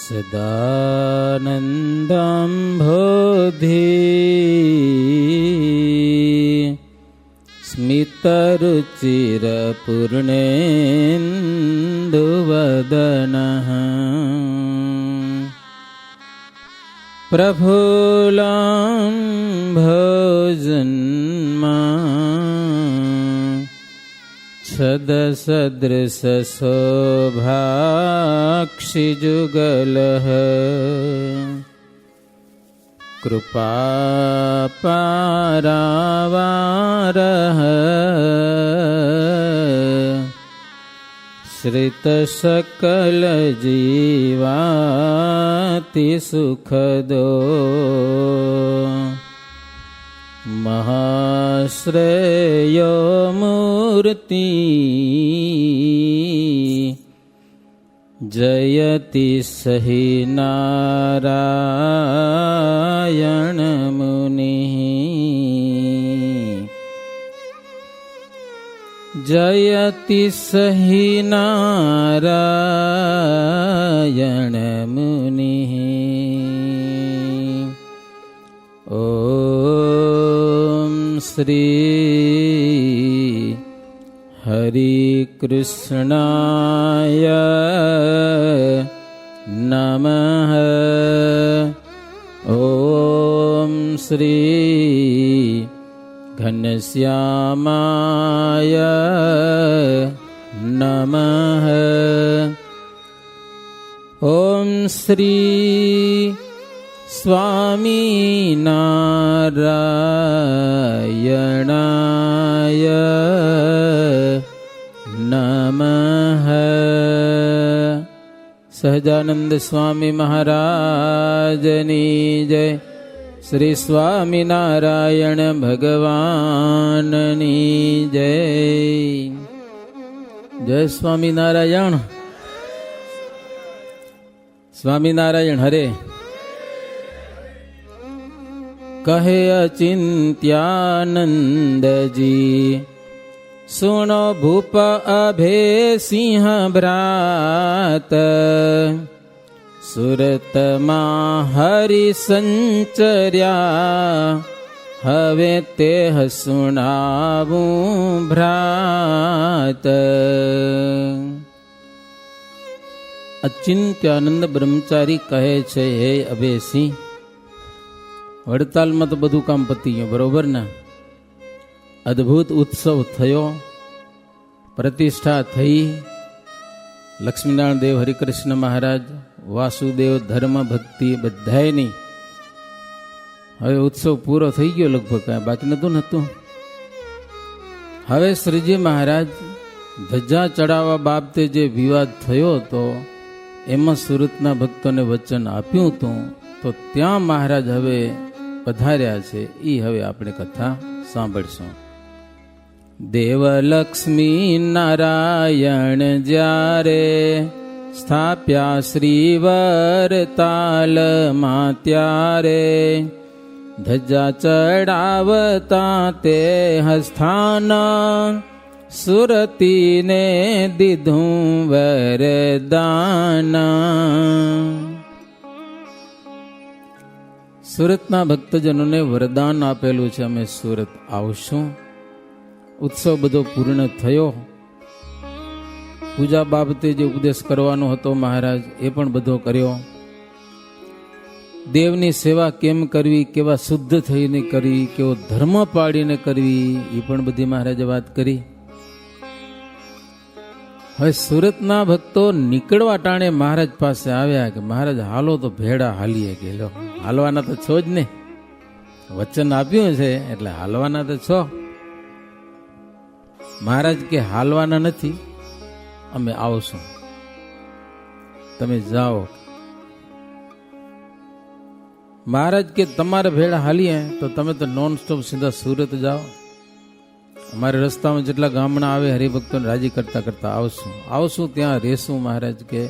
સદાનંદાંભોધિ સ્મિતરુચિરપૂર્ણેન્દુવદનઃ પ્રફુલ્લાંભોજન્મા છદસદૃશશોભાક્ષિજુગલઃ કૃપાપારાવારઃ શ્રિતસકલજીવાતિસુખદો મહાશ્રેયો મૂર્તિ જયતિ સહી નારાયણ મુનિ જયતિ સહી નારાયણ મુનિ ઓમ શ્રી હરિ કૃષ્ણાય નમઃ ઓમ શ્રી ઘનશ્યામાય નમઃ ઓમ શ્રી સ્વામિનારાયણાય નમઃ. સહજાનંદ સ્વામી મહારાજની જય. શ્રી સ્વામિનારાયણ ભગવાનની જય. જય સ્વામિનારાયણ. સ્વામિનારાયણ હરે. કહે અચિંત્યાનંદજી સુણો ભૂપ અભે સિંહ ભ્રાત સુરતમાં હરિ સંચર્યા હવે તે સુણાવું ભ્રાત. અચિંત્યાનંદ બ્રહ્મચારી કહે છે, હે અભેસિંહ, વડતાલમાં તો બધું કામ પતી ગયું, બરોબર ને? અદ્ભુત ઉત્સવ થયો, પ્રતિષ્ઠા થઈ. લક્ષ્મીનારાયણ દેવ, હરિકૃષ્ણ મહારાજ, વાસુદેવ, ધર્મ, ભક્તિ બધાયની હવે ઉત્સવ પૂરો થઈ ગયો લગભગ, કાંઈ બાકી નહોતું. હવે શ્રીજી મહારાજ ધજા ચડાવવા બાબતે જે વિવાદ થયો હતો એમાં સુરતના ભક્તોને વચન આપ્યું હતું, તો ત્યાં મહારાજ હવે પધાર્યા છે. એ હવે આપણે કથા સાંભળશું. દેવલક્ષ્મી નારાયણ જ્યારે સ્થાપ્યા શ્રીવર તાલમાં ત્યારે ધજા ચડાવતા તે હસ્થાન સુરતીને દીધું વરદાન. સુરતના ભક્તજનોને વરદાન આપેલું છે, અમે સુરત આવશું. ઉત્સવ બધો પૂર્ણ થયો. પૂજા બાબતે જે ઉપદેશ કરવાનો હતો મહારાજ એ પણ બધો કર્યો. દેવની સેવા કેમ કરવી, કેવા શુદ્ધ થઈને કરવી, કેવો ધર્મ પાડીને કરવી, એ પણ બધી મહારાજે વાત કરી. હવે સુરતના ભક્તો નીકળવા ટાણે મહારાજ પાસે આવ્યા કે મહારાજ હાલો તો ભેડા હાલીએ. કે લો, હાલવાના તો છો જ ને, વચન આપ્યું છે એટલે હાલવાના તો છો. મહારાજ કે હાલવાના નથી, અમે આવશું, તમે જાઓ. મહારાજ કે તમારે ભેડા હાલીએ તો તમે તો નોન સ્ટોપ સીધા સુરત જાઓ. અમારે રસ્તામાં જેટલા ગામડા આવે હરિભક્તોને રાજી કરતા કરતા આવશું ત્યાં રહેશું. મહારાજ કે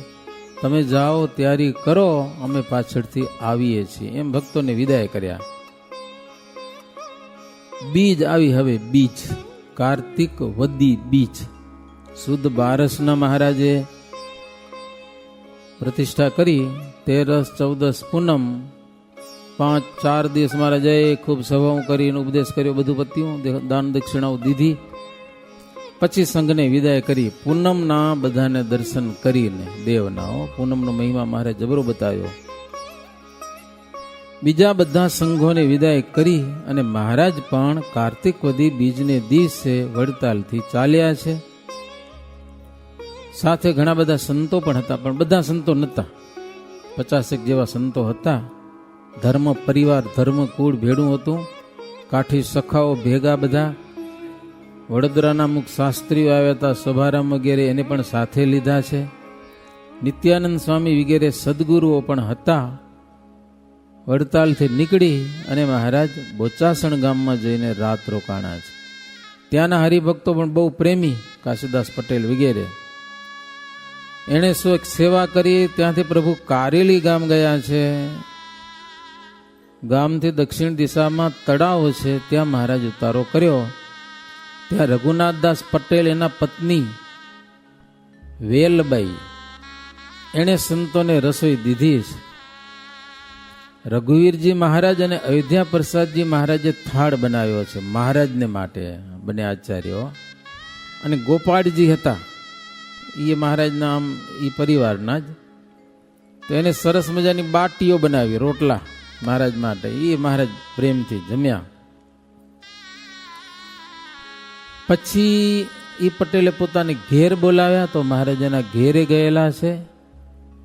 તમે જાઓ, તૈયારી કરો, અમે પાછળથી આવીએ છીએ. એમ ભક્તોને વિદાય કર્યા. બીજ આવી. હવે બીજ કાર્તિક વદી બીજ સુદ બારસના મહારાજે પ્રતિષ્ઠા કરી 13, 14 પૂનમ 5-4 દિવસ મારા જય ખૂબ સભાઓ કરીને ઉપદેશ કર્યો, બધું પત્યું, દાન દક્ષિણાઓ દીધી. પછી સંઘને વિદાય કરી પૂનમના બધાને દર્શન કરીને દેવના પૂનમનો મહિમા મારે જબરો બતાવ્યો. બીજા બધા સંઘોને વિદાય કરી અને મહારાજ પણ કાર્તિક વદી બીજને દિવસે વડતાલથી ચાલ્યા છે. સાથે ઘણા બધા સંતો પણ હતા, પણ બધા સંતો નહોતા, 50 જેવા સંતો હતા. ધર્મ પરિવાર ધર્મ કુળ ભેડું હતું. કાઠી સખાઓ ભેગા બધા. વડોદરાના મુખ શાસ્ત્રીઓ આવ્યા હતા, સભારામ વગેરે એને પણ સાથે લીધા છે. નિત્યાનંદ સ્વામી વગેરે સદગુરુઓ પણ હતા. વડતાલથી નીકળી અને મહારાજ બોચાસણ ગામમાં જઈને રાત રોકાણા છે. ત્યાંના હરિભક્તો પણ બહુ પ્રેમી, કાશીદાસ પટેલ વગેરે. એણે શું એક સેવા કરી, ત્યાંથી પ્રભુ કારેલી ગામ ગયા છે. ગામથી દક્ષિણ દિશામાં તળાવ છે, ત્યાં મહારાજ ઉતારો કર્યો. ત્યાં રઘુનાથદાસ પટેલ એના પત્ની વેલબાઈ એણે સંતોને રસોઈ દીધી છે. રઘુવીરજી મહારાજ અને અયોધ્યા પ્રસાદજી મહારાજે થાળ બનાવ્યો છે મહારાજને માટે, બંને આચાર્યો. અને ગોપાળજી હતા, એ મહારાજના આમ એ પરિવારના જ. તો એને સરસ મજાની બાટીઓ બનાવી, રોટલા મહારાજ માટે, એ મહારાજ પ્રેમથી જમ્યા. પછી એ પટેલે પોતાને ઘેર બોલાવ્યા, તો મહારાજાના ઘેરે ગયેલા છે,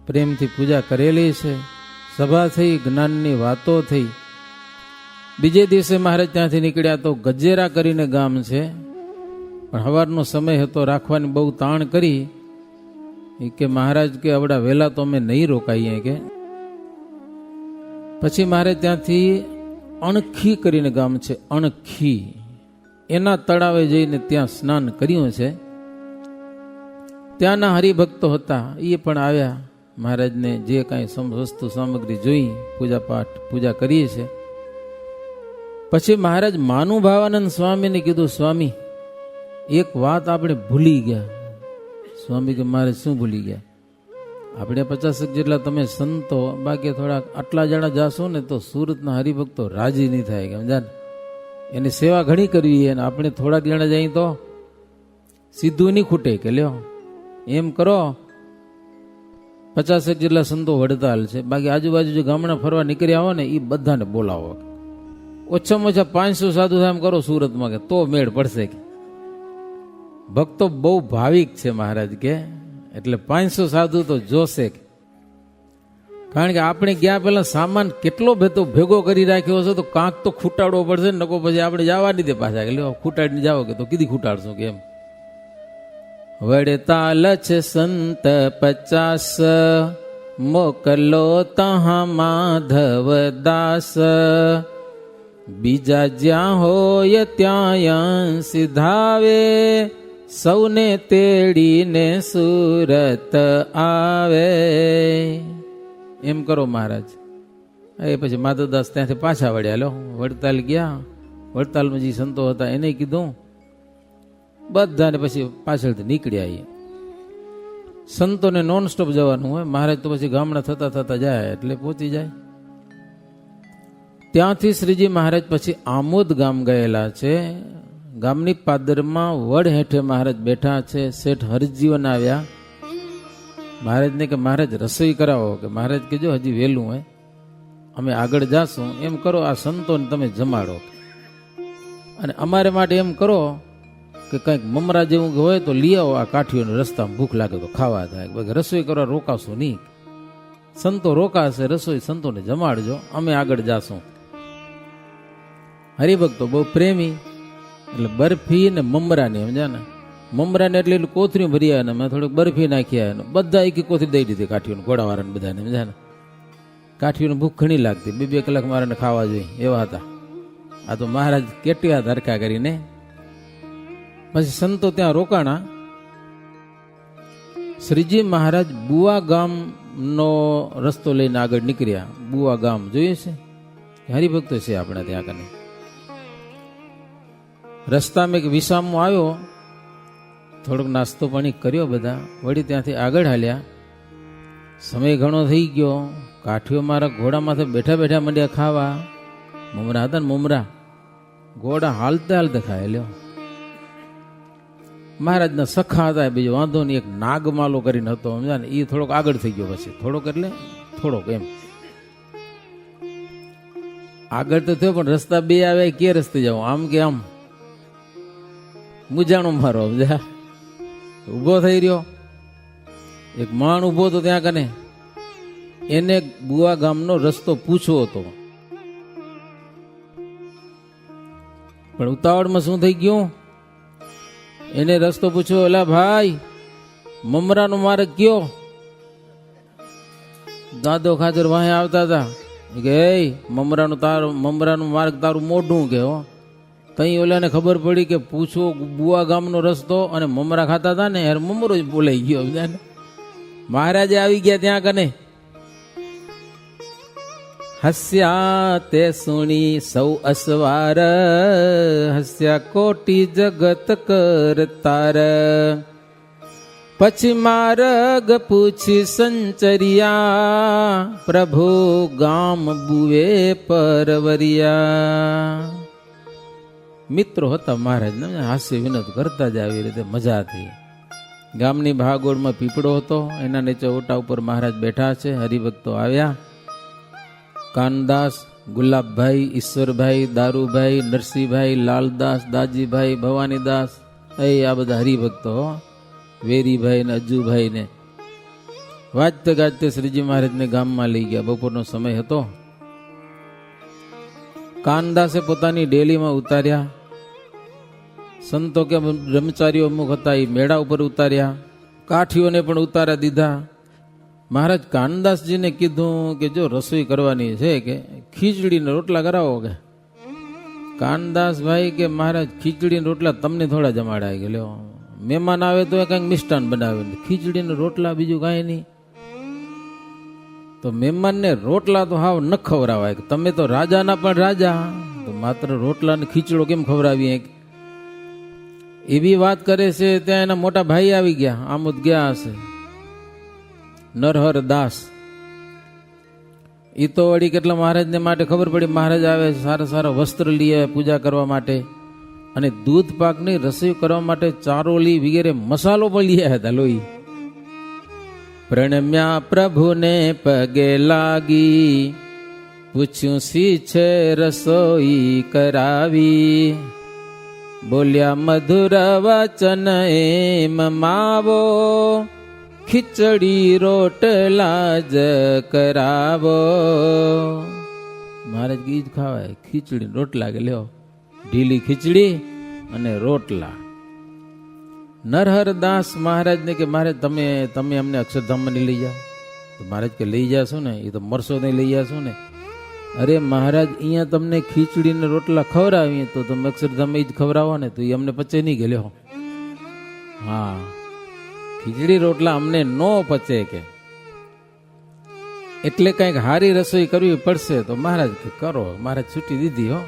પ્રેમથી પૂજા કરેલી છે, સભા થઈ, જ્ઞાનની વાતો થઈ. બીજે દિવસે મહારાજ ત્યાંથી નીકળ્યા તો ગજેરા કરીને ગામ છે, પણ સવારનો સમય હતો, રાખવાની બહુ તાણ કરી. કે મહારાજ કે આવડા વહેલા તો અમે નહીં રોકાઈએ કે. પછી મહારાજ ત્યાંથી અણખી કરીને ગામ છે, અણખી, એના તળાવે જઈને ત્યાં સ્નાન કર્યું છે. ત્યાંના હરિભક્તો હતા, એ પણ આવ્યા. મહારાજને જે કાંઈ વસ્તુ સામગ્રી જોઈ, પૂજા પાઠ પૂજા કરીએ છે. પછી મહારાજ માનુભાવાનંદ સ્વામીને કીધું, સ્વામી એક વાત આપણે ભૂલી ગયા. સ્વામી કે મારે શું ભૂલી ગયા? આપણે 50 જેટલા તમે સંતો, બાકી થોડા આટલા જણા જાશો ને તો સુરતના હરિભક્તો રાજી નહીં થાય કે સમજા, એની સેવા ઘણી કરવી, અને આપણે થોડાક જણા જઈએ તો સીધું નહીં ખૂટે કે લ્યો એમ કરો. 50 જેટલા સંતો વડતાલ છે, બાકી આજુબાજુ જે ગામડા ફરવા નીકળ્યા હો ને એ બધાને બોલાવો. ઓછામાં ઓછા 500 સાધુ એમ કરો સુરતમાં, કે તો મેળ પડશે. કે ભક્તો બહુ ભાવિક છે મહારાજ કે, એટલે 500 સાધુ તો જોશે. કારણ કે આપણે ગયા પહેલા સામાન કેટલો ભેગો કરી રાખ્યો હશે, તો કાંક તો ખૂટાડવો પડશે ને, નકો પછી આપણે જવા નહીં દે પાછા, કે લ્યો ખૂટાડીને જાઓ, કે તો કીધી ખૂટાડશું કે એમ. વડતાલ છે સંત 50, મોકલો તહાં માધવ દાસ, બીજા જ્યાં હોય ત્યાં સિધાવે, સૌને તેડીને સુરત આવે. એમ કરો મહારાજ. એ પછી માધવદાસ ત્યાંથી પાછા વળ્યા. લો વડતાલ ગયા. વડતાલમાં જે સંતો હતા એને કીધું, બધાને પછી પાછળથી નીકળ્યા. સંતોને નોન સ્ટોપ જવાનું હોય, મહારાજ તો પછી ગામડા થતા થતા જાય એટલે પહોંચી જાય. ત્યાંથી શ્રીજી મહારાજ પછી આમોદ ગામ ગયેલા છે. ગામની પાદરમાં વડ હેઠે મહારાજ બેઠા છે. શેઠ હરજીવન આવ્યા મહારાજને કે મહારાજ રસોઈ કરાવો. કે મહારાજ કહેજો હજી વહેલું હોય, અમે આગળ જાશું. એમ કરો આ સંતોને તમે જમાડો, અને અમારે માટે એમ કરો કે કંઈક મમરા જેવું હોય તો લઈ આવો. આ કાઠીઓને રસ્તામાં ભૂખ લાગે તો ખાવા થાય. રસોઈ કરવા રોકાશો નહીં, સંતો રોકાશે, રસોઈ સંતોને જમાડજો, અમે આગળ જાશું. હરિભક્તો બહુ પ્રેમી, એટલે બરફી ને મમરાની સમજ્યા ને, મમરાને એટલે એટલું કોથરી ભરી આવ્યા ને મેં થોડીક બરફી નાખી આવ્યા, બધા એક કોથરી દઈ દીધી કાઠીઓને, ઘોડાવાળાને બધાને સમજ્યા ને. કાઠીઓને ભૂખ ઘણી લાગતી, 2-2 કલાક મારાને ખાવા જોઈએ એવા હતા. આ તો મહારાજ કેટલા ધરખા કરીને પછી સંતો ત્યાં રોકાણા. શ્રીજી મહારાજ બુવા ગામનો રસ્તો લઈને આગળ નીકળ્યા. બુવા ગામ જોઈએ છે, હરિભક્તો છે આપણા ત્યાં કને. રસ્તામાં એક વિસામો આવ્યો, થોડોક નાસ્તો પાણી કર્યો બધા, વળી ત્યાંથી આગળ હાલ્યા. સમય ઘણો થઈ ગયો. કાઠીઓ મારા ઘોડા માથે બેઠા બેઠા મંડ્યા ખાવા. મમરા હતા ને મમરા, ઘોડા હાલતે હાલતે ખાય લ્યો. મહારાજના સખા હતા, બીજો વાંધો નહીં, એક નાગમાલો કરીને હતો સમજા ને, એ થોડોક આગળ થઈ ગયો. પછી થોડોક એટલે થોડોક એમ આગળ તો થયો, પણ રસ્તા બે આવે, કે રસ્તે જાવ, આમ કે આમ મુજાણો મારો સમજા. ઉભો થઈ રહ્યો, એક માણ ઉભો હતો ત્યાં કને, એને બુવા ગામનો રસ્તો પૂછવો હતો. પણ ઉતાવળમાં શું થઈ ગયું, એને રસ્તો પૂછ્યો, એલા ભાઈ મમરાનો માર્ગ કયો? દાદો ખાચર વાહે આવતા હતા કે મમરાનું માર્ગ તારું મોઢું કે હો. તઈ ઓલાને ખબર પડી કે પૂછો બુવા ગામનો રસ્તો, અને મમરા ખાતા હતા ને યાર, મમરો જ બોલાઈ ગયો. મહારાજે આવી ગયા ત્યાં કને. હસ્યા તે સુણી સૌ અસવાર, હસ્યા કોટી જગત કરતાર. પછી માર્ગ પૂછી સંચરિયા, પ્રભુ ગામ બુવે પરવરિયા. મિત્રો હતા મહારાજ ને, હાસ્ય વિનોદ કરતા જ આવી રીતે મજા થઈ. ગામની ભાગોળમાં પીપળો હતો, એના નીચે ઓટા ઉપર મહારાજ બેઠા છે. હરિભક્તો આવ્યા. કાનદાસ, ગુલાબભાઈ, ઈશ્વરભાઈ, દારૂભાઈ, નરસિંહભાઈ, લાલદાસ, દાજીભાઈ, ભવાનીદાસ, આ બધા હરિભક્તો, વેરીભાઈ ને અજુભાઈ ને વાજતે ગાજતે શ્રીજી મહારાજને ગામમાં લઈ ગયા. બપોરનો સમય હતો. કાનદાસે પોતાની ડેલીમાં ઉતાર્યા. સંતો કે બ્રહ્મચારીઓ અમુક હતા, એ મેળા ઉપર ઉતાર્યા. કાઠીઓને પણ ઉતાર્યા દીધા. મહારાજ કાનદાસજીને કીધું કે જો રસોઈ કરવાની છે કે ખીચડીને રોટલા કરાવો. કે કાનદાસભાઈ કે મહારાજ ખીચડીને રોટલા તમને થોડા જમાડાય કે લ્યો, મહેમાન આવે તો કંઈક મિષ્ટાન બનાવે, ખીચડીને રોટલા બીજું કાંઈ નહીં. તો મહેમાનને રોટલા તો હાવ ન ખવડાવાય. તમે તો રાજાના પણ રાજા, તો માત્ર રોટલા ને ખીચડો કેમ ખવડાવીએ? એવી વાત કરે છે. ત્યાં એના મોટા ભાઈ આવી ગયા, આમોદ ગયા હશે, નરહર દાસ. એ તો વળી કેટલા મહારાજને માટે ખબર પડી, મહારાજ આવે, સારા સારા વસ્ત્ર લઈ આવે પૂજા કરવા માટે, અને દૂધ પાકની રસોઈ કરવા માટે ચારોલી વગેરે મસાલો પણ લઈ આવ્યા હતા. લોહી પ્રણમ્યા પ્રભુને પગે લાગી, પૂછ્યું સી છે રસોઈ કરાવી. બોલ્યા મધુર વચન એમ માવો, ખીચડી રોટલા જ કરાવો. મહારાજ ગીત ખાવાય, ખીચડી રોટલા કે લ્યો, ઢીલી ખીચડી અને રોટલા. નરહરદાસ મહારાજને કે મહારાજ તમે અમને અક્ષરધામમાં લઈ જાઓ. તો મહારાજ કે લઈ જાશો ને, એ તો મરશો નહીં, લઈ જાશો ને. અરે મહારાજ અહીંયા તમને ખીચડી ને રોટલા ખવડાવીએ તો તમે અક્ષરધામ જ ખવડાવો ને, તો એ અમને પચે નહીં કે લ્યો. હા, ખીચડી રોટલા અમને નો પચે કે, એટલે કંઈક હારી રસોઈ કરવી પડશે. તો મહારાજ કરો. મહારાજ છૂટી દીધી હો.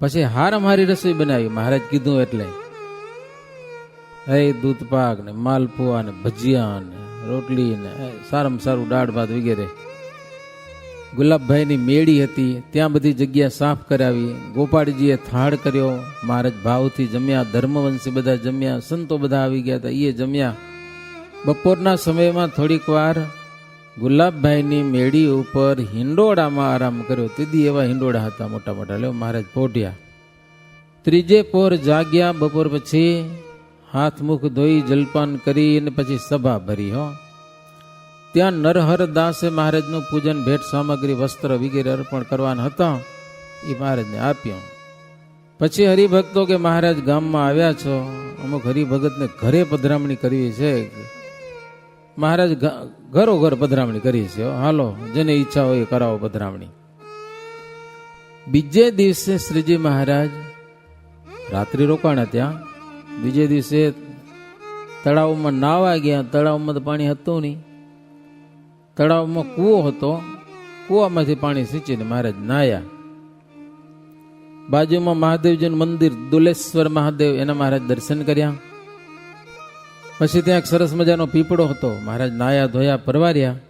પછી હારામ હારી રસોઈ બનાવી. મહારાજ કીધું એટલે દૂધ પાક ને માલપુઆ ને ભજીયા ને રોટલી ને સારામાં સારું દાળ ભાત વગેરે. ગુલાબભાઈની મેળી હતી, ત્યાં બધી જગ્યા સાફ કરાવી. ગોપાળજીએ થાળ કર્યો. મહારાજ ભાવથી જમ્યા. ધર્મવંશી બધા જમ્યા. સંતો બધા આવી ગયા હતા, એ જમ્યા. બપોરના સમયમાં થોડીક વાર ગુલાબભાઈની મેળી ઉપર હિંડોળામાં આરામ કર્યો. તેદી એવા હિંડોળા હતા મોટા મોટા. લ્યો મહારાજ પોઢ્યા. ત્રીજે પોર જાગ્યા. બપોર પછી હાથ મુખ ધોઈ જલપાન કરી અને પછી સભા ભરી. હો, ત્યાં નરહરદાસે મહારાજનું પૂજન, ભેટ સામગ્રી, વસ્ત્ર વગેરે અર્પણ કરવાના હતા, એ મહારાજને આપ્યો. પછી હરિભક્તો કે મહારાજ ગામમાં આવ્યા છો, અમુક હરિભગતને ઘરે પધરામણી કરવી છે. મહારાજ ઘરો ઘર પધરામણી કરી છે, હાલો જેને ઈચ્છા હોય કરાવો પધરામણી. બીજે દિવસે શ્રીજી મહારાજ રાત્રિ રોકાણા ત્યાં. બીજે દિવસે તળાવમાં નાવા ગયા. તળાવમાં તો પાણી હતું નહીં. તળાવમાં કૂવો હતો. કૂવામાંથી પાણી સિંચીને મહારાજ નાયા. બાજુમાં મહાદેવજીનું મંદિર, દુલેશ્વર મહાદેવ, એના મહારાજ દર્શન કર્યા. પછી ત્યાં એક સરસ મજાનો પીપળો હતો. મહારાજ નાયા ધોયા પરવાર્યા.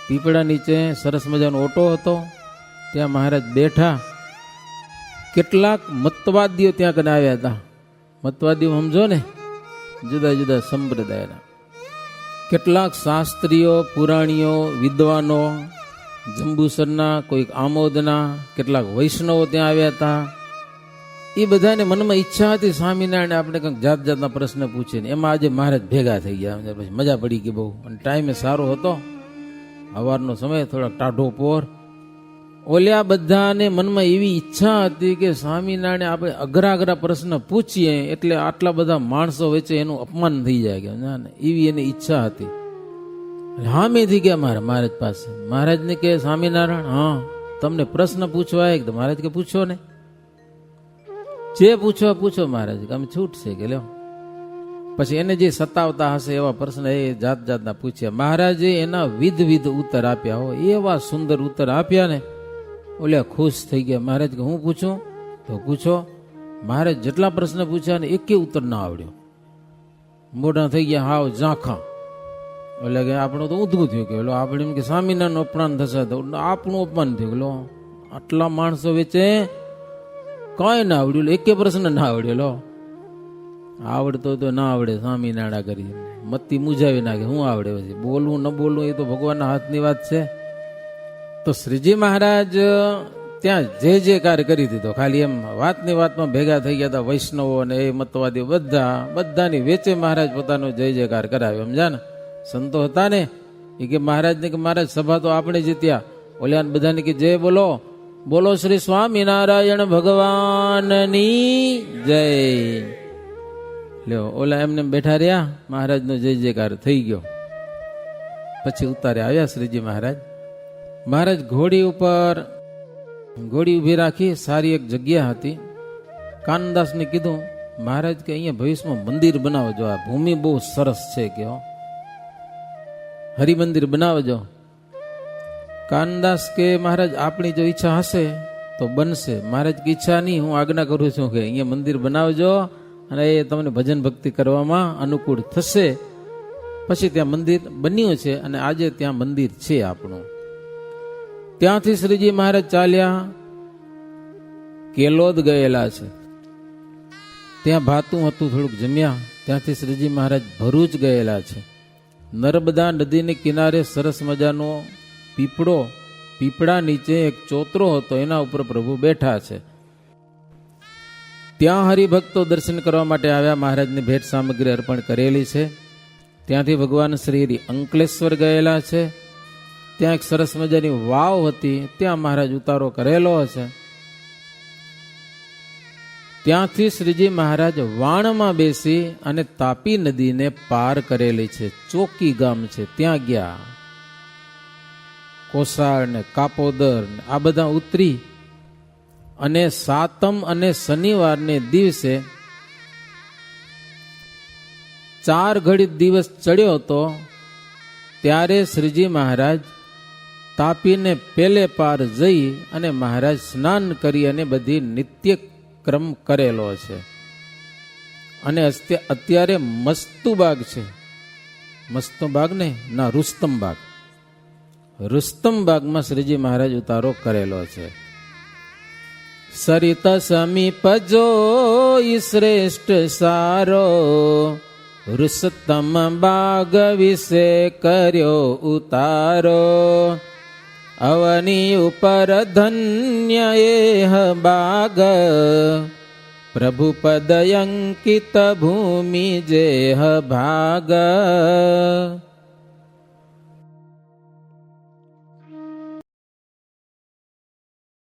પીપળા નીચે સરસ મજાનો ઓટો હતો. ત્યાં મહારાજ બેઠા. કેટલાક મતવાદીઓ ત્યાં કને આવ્યા હતા. મતવાદીઓ સમજો ને, જુદા જુદા સંપ્રદાયના. કેટલાક શાસ્ત્રીઓ, પુરાણીઓ, વિદ્વાનો, જંબુસરના, કોઈક આમોદના, કેટલાક વૈષ્ણવો ત્યાં આવ્યા હતા. એ બધાને મનમાં ઈચ્છા હતી સ્વામિનારાયણ આપણે કંઈક જાત જાતના પ્રશ્ન પૂછે ને. એમાં આજે મહારાજ ભેગા થઈ ગયા. પછી મજા પડી ગઈ બહુ. અને ટાઈમે સારો હતો, સવારનો સમય, થોડાક ટાઢો પોર. ઓલ્યા બધાને મનમાં એવી ઈચ્છા હતી કે સ્વામિનારાયણ આપણે અઘરા અઘરા પ્રશ્ન પૂછીએ એટલે આટલા બધા માણસો વચ્ચે એનું અપમાન થઈ જાય કે ના, એવી એની ઈચ્છા હતી. હામેથી ગયા મહારાજ પાસે. મહારાજને કે સ્વામિનારાયણ, હા તમને પ્રશ્ન પૂછવા એક. તો મહારાજ કે પૂછો ને, જે પૂછો પૂછો મહારાજ, અમે છૂટશે કે લ્યો. પછી એને જે સતાવતા હશે એવા પ્રશ્ન એ જાત જાતના પૂછ્યા. મહારાજે એના વિધ ઉત્તર આપ્યા. હો એવા સુંદર ઉત્તર આપ્યા ને, ઓલ્યા ખુશ થઈ ગયા. મહારાજ કે હું પૂછું? તો પૂછો. મહારાજ જેટલા પ્રશ્ન પૂછ્યા ને એકે ઉત્તર ના આવડ્યો. મોઢા થઈ ગયા હાવ ઝાંખા. એટલે કે આપણું તો ઊંધું થયું કે આપણે એમ કે સ્વામિનારાયણનું અપમાન થશે તો આપણું અપમાન થયું કે આટલા માણસો વચ્ચે કઈ ના આવડ્યું. એકે પ્રશ્ન ના આવડ્યો. આવડતો તો ના આવડે, સ્વામિનારાયણ કરી મતી મુજાવી નાખે. શું આવડે પછી? બોલવું ન બોલવું એ તો ભગવાનના હાથની વાત છે. તો શ્રીજી મહારાજ ત્યાં જે કાર્ય કરી દીધો. ખાલી એમ વાતની વાતમાં ભેગા થઈ ગયા હતા વૈષ્ણવો અને એ મતવાદીઓ બધાની વેચે મહારાજ પોતાનો જય જયકાર કરાવ્યો. સમજા ને, સંતો હતા ને એ કે મહારાજને કે મહારાજ સભા તો આપણે જીત્યા. ઓલ્યા બધાને કે જય બોલો, બોલો શ્રી સ્વામિનારાયણ ભગવાનની જય. લ્યો ઓલા એમને બેઠા રહ્યા. મહારાજનો જય જયકાર થઈ ગયો. પછી ઉતારે આવ્યા શ્રીજી મહારાજ. મહારાજ ઘોડી ઉપર ઘોડી ઉભી રાખી. સારી એક જગ્યા હતી. કાનદાસને કીધું મહારાજ કે અહીંયા ભવિષ્યમાં મંદિર બનાવજો. આ ભૂમિ બહુ સરસ છે કે હરિમંદિર બનાવજો. કાનદાસ કે મહારાજ આપણી જો ઈચ્છા હશે તો બનશે. મહારાજ કે ઈચ્છા નહીં, હું આજ્ઞા કરું છું કે અહીંયા મંદિર બનાવજો અને એ તમને ભજન ભક્તિ કરવામાં અનુકૂળ થશે. પછી ત્યાં મંદિર બન્યું છે અને આજે ત્યાં મંદિર છે આપણું. ત્યાંથી શ્રીજી મહારાજ ચાલ્યા કેલોદ ગયેલા છે. ત્યાં ભાતું હતું, થોડુંક જમ્યા. ત્યાંથી શ્રીજી મહારાજ ભરૂચ ગયેલા છે. નર્મદા નદીને કિનારે સરસ મજાનો પીપળા નીચે એક ચોતરો હતો, એના ઉપર પ્રભુ બેઠા છે. ત્યાં હરિભક્તો દર્શન કરવા માટે આવ્યા. મહારાજને ભેટ સામગ્રી અર્પણ કરેલી છે. ત્યાંથી ભગવાન શ્રી અંકલેશ્વર ગયેલા છે. ત્યાં એક સરસ મજાની વાવ હતી, ત્યાં મહારાજ ઉતારો કરેલો હશે. ત્યાંથી શ્રીજી મહારાજ વાણમાં બેસી અને તાપી નદીને પાર કરેલી છે. ચોકી ગામ છે, ત્યાં ગયા. કોસાળ ને કાપોદર ને આ બધા ઉતરી અને સાતમ અને શનિવારને દિવસે 4 ઘડી દિવસ ચડ્યો હતો. ત્યારે શ્રીજી મહારાજ તાપીને પેલે પાર જઈ અને મહારાજ સ્નાન કરી અને બધી નિત્ય ક્રમ કરેલો છે. અને અત્યારે મસ્તુબાગ છે. મસ્તુબાગ ને ના, રુસ્તમબાગ. રુસ્તમબાગમાં શ્રીજી મહારાજ ઉતારો કરેલો છે. સરિત સમીપ જો શ્રેષ્ઠ સારો, રુસ્તમ બાગ વિશે કર્યો ઉતારો. અવની ઉપર ધન્ય એહ બાગ, પ્રભુ પદ અંકિત ભૂમિ જેહ ભાગ.